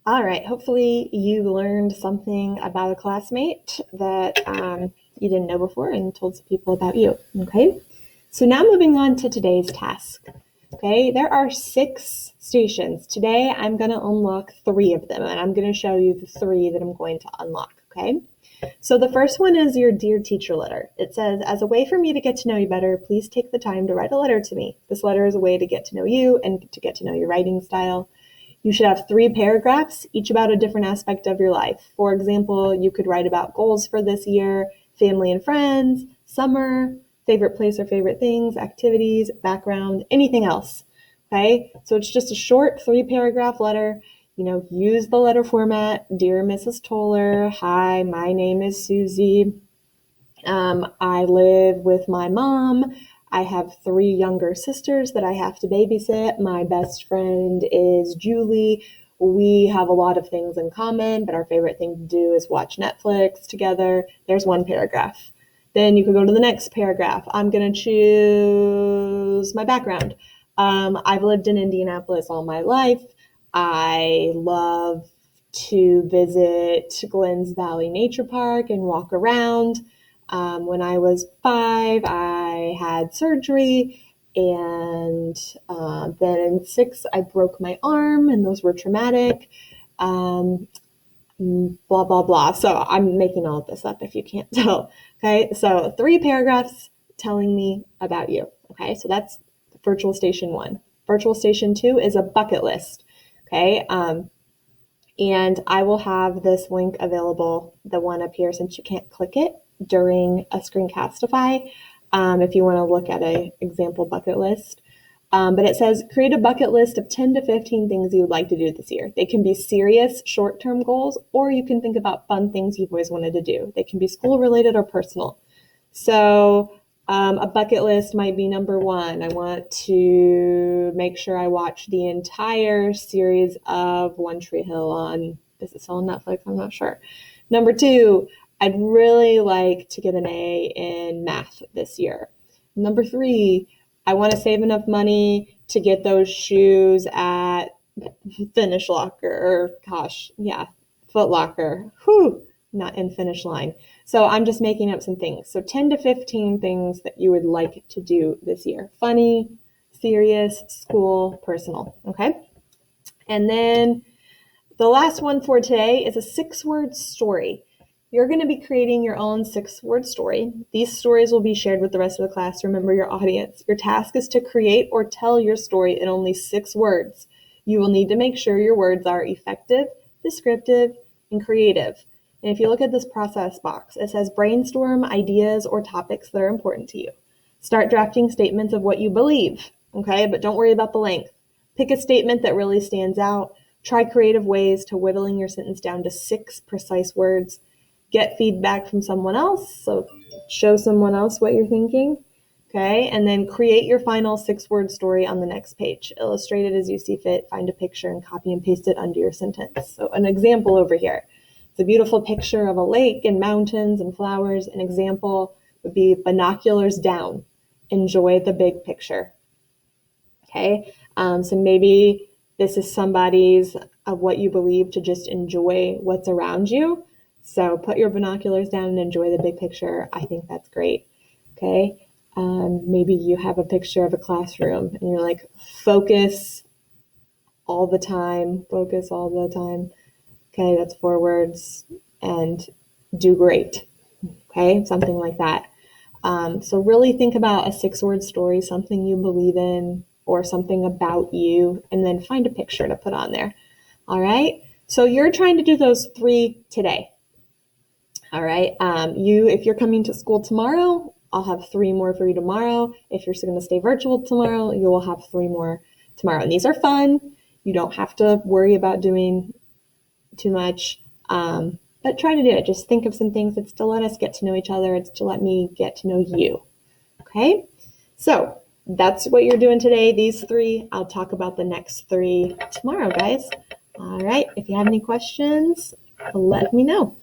All right, hopefully you learned something about a classmate that you didn't know before and told some people about you, okay? So now moving on to today's task, okay? There are 6 stations. Today I'm going to unlock 3 of them, and I'm going to show you the 3 that I'm going to unlock, okay? So the first one is your Dear Teacher letter. It says, as a way for me to get to know you better, please take the time to write a letter to me. This letter is a way to get to know you and to get to know your writing style. You should have 3 paragraphs, each about a different aspect of your life. For example, you could write about goals for this year, family and friends, summer, favorite place or favorite things, activities, background, anything else. Okay, so it's just a short 3-paragraph letter. Use the letter format. Dear Mrs. Toller, hi, my name is Susie. I live with my mom. I have 3 younger sisters that I have to babysit. My best friend is Julie. We have a lot of things in common, but our favorite thing to do is watch Netflix together. There's 1 paragraph. Then you could go to the next paragraph. I'm going to choose my background. I've lived in Indianapolis all my life. I love to visit Glens Valley Nature Park and walk around. When I was 5, I had surgery, and then in 6, I broke my arm, and those were traumatic. Blah, blah, blah. So I'm making all of this up if you can't tell. Okay, so 3 paragraphs telling me about you. Okay, so that's virtual station 1. Virtual station 2 is a bucket list. Okay, and I will have this link available, the one up here, since you can't click it during a Screencastify, if you want to look at an example bucket list. But it says, create a bucket list of 10 to 15 things you would like to do this year. They can be serious short-term goals, or you can think about fun things you've always wanted to do. They can be school-related or personal. So a bucket list might be number 1. I want to make sure I watch the entire series of One Tree Hill on, is it still on Netflix? I'm not sure. Number 2, I'd really like to get an A in math this year. Number 3, I want to save enough money to get those shoes at Finish Locker, or Foot Locker. Not in Finish Line. So I'm just making up some things. So 10 to 15 things that you would like to do this year. Funny, serious, school, personal. Okay? And then the last one for today is a 6-word story. You're going to be creating your own 6-word story. These stories will be shared with the rest of the class. Remember your audience. Your task is to create or tell your story in only 6 words. You will need to make sure your words are effective, descriptive, and creative. And if you look at this process box, it says brainstorm ideas or topics that are important to you. Start drafting statements of what you believe, okay? But don't worry about the length. Pick a statement that really stands out. Try creative ways to whittling your sentence down to 6 precise words. Get feedback from someone else, so show someone else what you're thinking, okay? And then create your final 6-word story on the next page. Illustrate it as you see fit, find a picture, and copy and paste it under your sentence. So an example over here. It's a beautiful picture of a lake and mountains and flowers. An example would be binoculars down. Enjoy the big picture, okay? So maybe this is somebody's of what you believe to just enjoy what's around you. So put your binoculars down and enjoy the big picture. I think that's great, okay? Maybe you have a picture of a classroom and you're like, focus all the time, focus all the time. Okay, that's 4 words, and do great, okay? Something like that. So really think about a 6-word story, something you believe in, or something about you, and then find a picture to put on there, all right? So you're trying to do those 3 today. All right, if you're coming to school tomorrow, I'll have 3 more for you tomorrow. If you're going to stay virtual tomorrow, you will have 3 more tomorrow. And these are fun. You don't have to worry about doing too much, but try to do it. Just think of some things. It's to let us get to know each other. It's to let me get to know you. Okay, so that's what you're doing today. These 3. I'll talk about the next 3 tomorrow, guys. All right, if you have any questions, let me know.